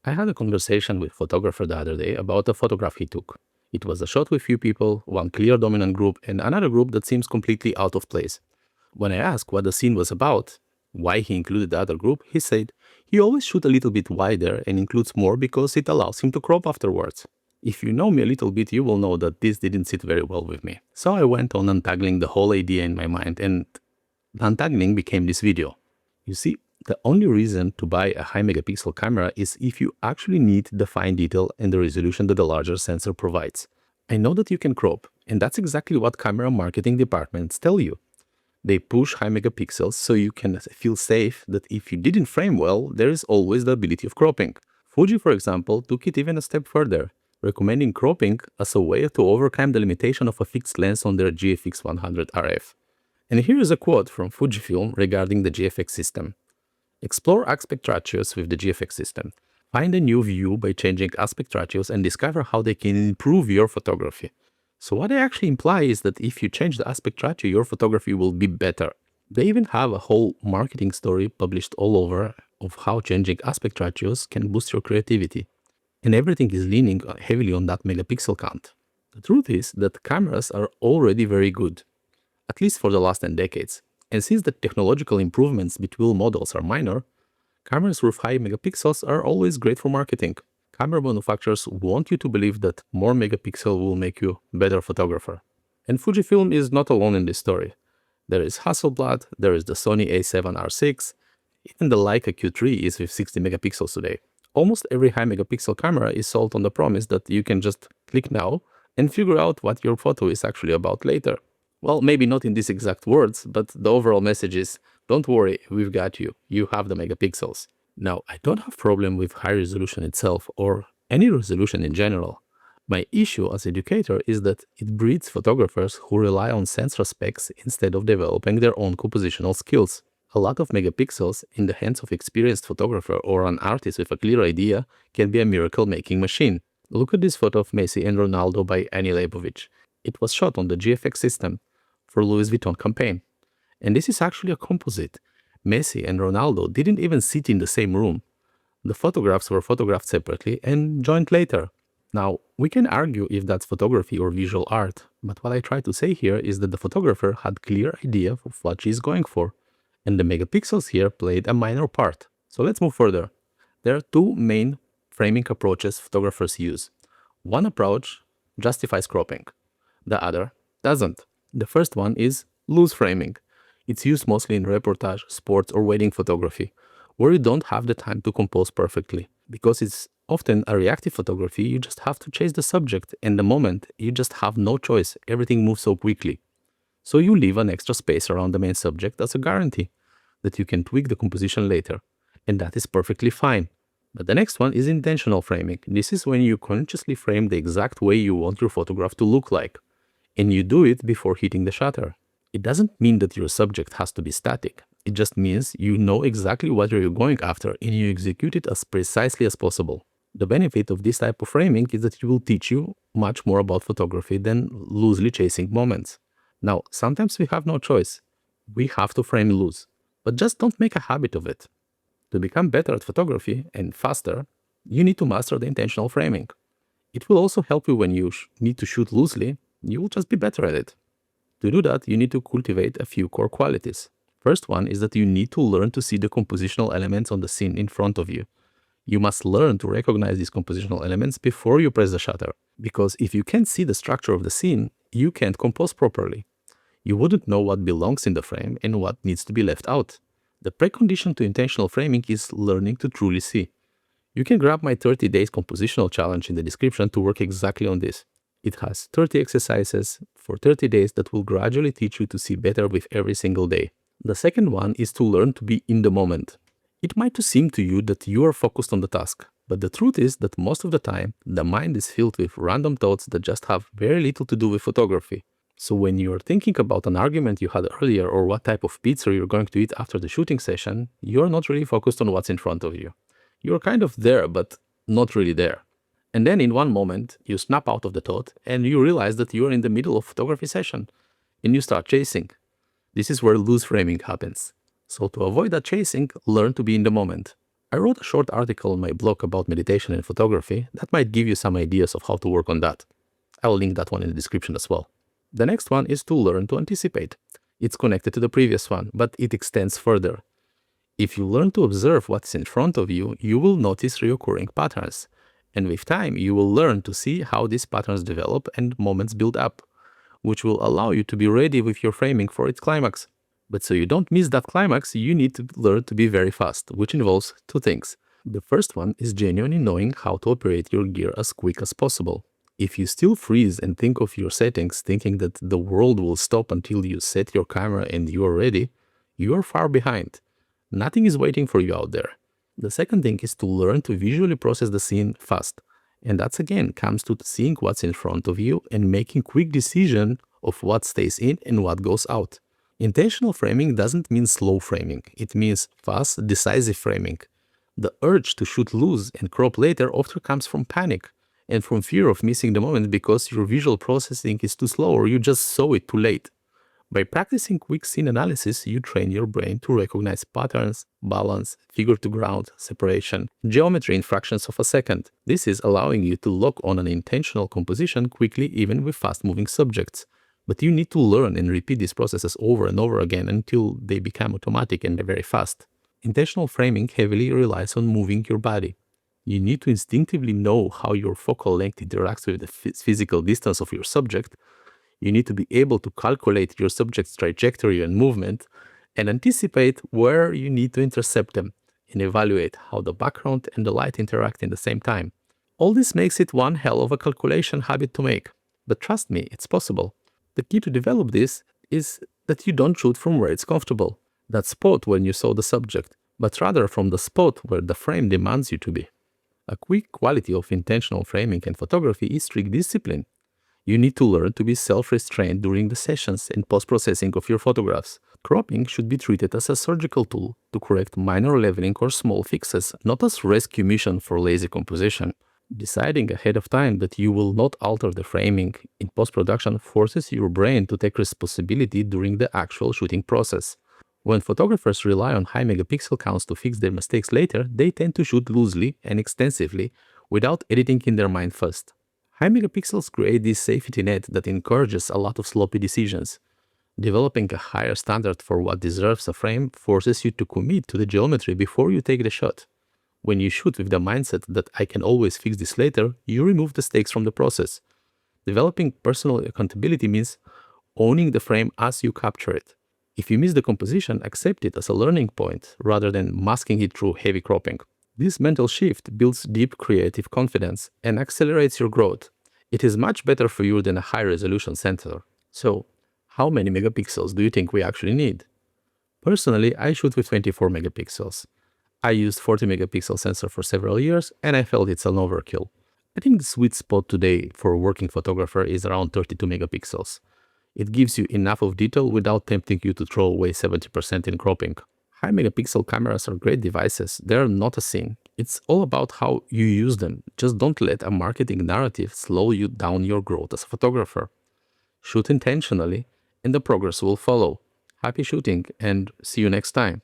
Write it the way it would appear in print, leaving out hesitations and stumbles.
I had a conversation with a photographer the other day about a photograph he took. It was a shot with few people, one clear dominant group and another group that seems completely out of place. When I asked what the scene was about, why he included the other group, he said he always shoots a little bit wider and includes more because it allows him to crop afterwards. If you know me a little bit, you will know that this didn't sit very well with me. So I went on untangling the whole idea in my mind, and the untangling became this video. You see, the only reason to buy a high megapixel camera is if you actually need the fine detail and the resolution that the larger sensor provides. I know that you can crop, and that's exactly what camera marketing departments tell you. They push high megapixels so you can feel safe that if you didn't frame well, there is always the ability of cropping. Fuji, for example, took it even a step further, recommending cropping as a way to overcome the limitation of a fixed lens on their GFX 100 RF. And here is a quote from Fujifilm regarding the GFX system. Explore aspect ratios with the GFX system. Find a new view by changing aspect ratios and discover how they can improve your photography. So what they actually imply is that if you change the aspect ratio, your photography will be better. They even have a whole marketing story published all over of how changing aspect ratios can boost your creativity. And everything is leaning heavily on that megapixel count. The truth is that cameras are already very good, at least for the last 10 decades. And since the technological improvements between models are minor, cameras with high megapixels are always great for marketing. Camera manufacturers want you to believe that more megapixel will make you a better photographer. And Fujifilm is not alone in this story. There is Hasselblad, there is the Sony a7R6, even the Leica Q3 is with 60 megapixels today. Almost every high megapixel camera is sold on the promise that you can just click now and figure out what your photo is actually about later. Well, maybe not in these exact words, but the overall message is, don't worry, we've got you. You have the megapixels. Now, I don't have problem with high resolution itself or any resolution in general. My issue as educator is that it breeds photographers who rely on sensor specs instead of developing their own compositional skills. A lot of megapixels in the hands of experienced photographer or an artist with a clear idea can be a miracle-making machine. Look at this photo of Messi and Ronaldo by Annie Leibovich. It was shot on the GFX system for Louis Vuitton campaign. And this is actually a composite. Messi and Ronaldo didn't even sit in the same room. The photographs were photographed separately and joined later. Now, we can argue if that's photography or visual art, but what I try to say here is that the photographer had clear idea of what she's going for, and the megapixels here played a minor part. So let's move further. There are two main framing approaches photographers use. One approach justifies cropping. The other doesn't. The first one is loose framing. It's used mostly in reportage, sports or wedding photography, where you don't have the time to compose perfectly. Because it's often a reactive photography, you just have to chase the subject, and the moment, you just have no choice. Everything moves so quickly. So you leave an extra space around the main subject as a guarantee that you can tweak the composition later. And that is perfectly fine. But the next one is intentional framing. This is when you consciously frame the exact way you want your photograph to look like. And you do it before hitting the shutter. It doesn't mean that your subject has to be static. It just means you know exactly what you're going after and you execute it as precisely as possible. The benefit of this type of framing is that it will teach you much more about photography than loosely chasing moments. Now, sometimes we have no choice. We have to frame loose, but just don't make a habit of it. To become better at photography and faster, you need to master the intentional framing. It will also help you when you need to shoot loosely. You will just be better at it. To do that, you need to cultivate a few core qualities. First one is that you need to learn to see the compositional elements on the scene in front of you. You must learn to recognize these compositional elements before you press the shutter. Because if you can't see the structure of the scene, you can't compose properly. You wouldn't know what belongs in the frame and what needs to be left out. The precondition to intentional framing is learning to truly see. You can grab my 30 days compositional challenge in the description to work exactly on this. It has 30 exercises for 30 days that will gradually teach you to see better with every single day. The second one is to learn to be in the moment. It might seem to you that you are focused on the task, but the truth is that most of the time, the mind is filled with random thoughts that just have very little to do with photography. So when you're thinking about an argument you had earlier or what type of pizza you're going to eat after the shooting session, you're not really focused on what's in front of you. You're kind of there, but not really there. And then in one moment, you snap out of the thought and you realize that you're in the middle of a photography session and you start chasing. This is where loose framing happens. So to avoid that chasing, learn to be in the moment. I wrote a short article on my blog about meditation and photography that might give you some ideas of how to work on that. I will link that one in the description as well. The next one is to learn to anticipate. It's connected to the previous one, but it extends further. If you learn to observe what's in front of you, you will notice recurring patterns. And with time, you will learn to see how these patterns develop and moments build up, which will allow you to be ready with your framing for its climax. But so you don't miss that climax, you need to learn to be very fast, which involves two things. The first one is genuinely knowing how to operate your gear as quick as possible. If you still freeze and think of your settings thinking that the world will stop until you set your camera and you are ready, you are far behind. Nothing is waiting for you out there. The second thing is to learn to visually process the scene fast. And that again comes to seeing what's in front of you and making quick decision of what stays in and what goes out. Intentional framing doesn't mean slow framing. It means fast, decisive framing. The urge to shoot loose and crop later often comes from panic and from fear of missing the moment because your visual processing is too slow or you just saw it too late. By practicing quick scene analysis, you train your brain to recognize patterns, balance, figure to ground, separation, geometry in fractions of a second. This is allowing you to lock on an intentional composition quickly even with fast-moving subjects. But you need to learn and repeat these processes over and over again until they become automatic and very fast. Intentional framing heavily relies on moving your body. You need to instinctively know how your focal length interacts with the physical distance of your subject. You need to be able to calculate your subject's trajectory and movement and anticipate where you need to intercept them and evaluate how the background and the light interact in the same time. All this makes it one hell of a calculation habit to make. But trust me, it's possible. The key to develop this is that you don't shoot from where it's comfortable, that spot when you saw the subject, but rather from the spot where the frame demands you to be. A quick quality of intentional framing and photography is strict discipline. You need to learn to be self-restrained during the sessions and post-processing of your photographs. Cropping should be treated as a surgical tool to correct minor leveling or small fixes, not as rescue mission for lazy composition. Deciding ahead of time that you will not alter the framing in post-production forces your brain to take responsibility during the actual shooting process. When photographers rely on high megapixel counts to fix their mistakes later, they tend to shoot loosely and extensively without editing in their mind first. High megapixels create this safety net that encourages a lot of sloppy decisions. Developing a higher standard for what deserves a frame forces you to commit to the geometry before you take the shot. When you shoot with the mindset that I can always fix this later, you remove the stakes from the process. Developing personal accountability means owning the frame as you capture it. If you miss the composition, accept it as a learning point rather than masking it through heavy cropping. This mental shift builds deep creative confidence and accelerates your growth. It is much better for you than a high-resolution sensor. So, how many megapixels do you think we actually need? Personally, I shoot with 24 megapixels. I used 40 megapixel sensor for several years and I felt it's an overkill. I think the sweet spot today for a working photographer is around 32 megapixels. It gives you enough of detail without tempting you to throw away 70% in cropping. High megapixel cameras are great devices. They're not a sin. It's all about how you use them. Just don't let a marketing narrative slow you down your growth as a photographer. Shoot intentionally and the progress will follow. Happy shooting and see you next time.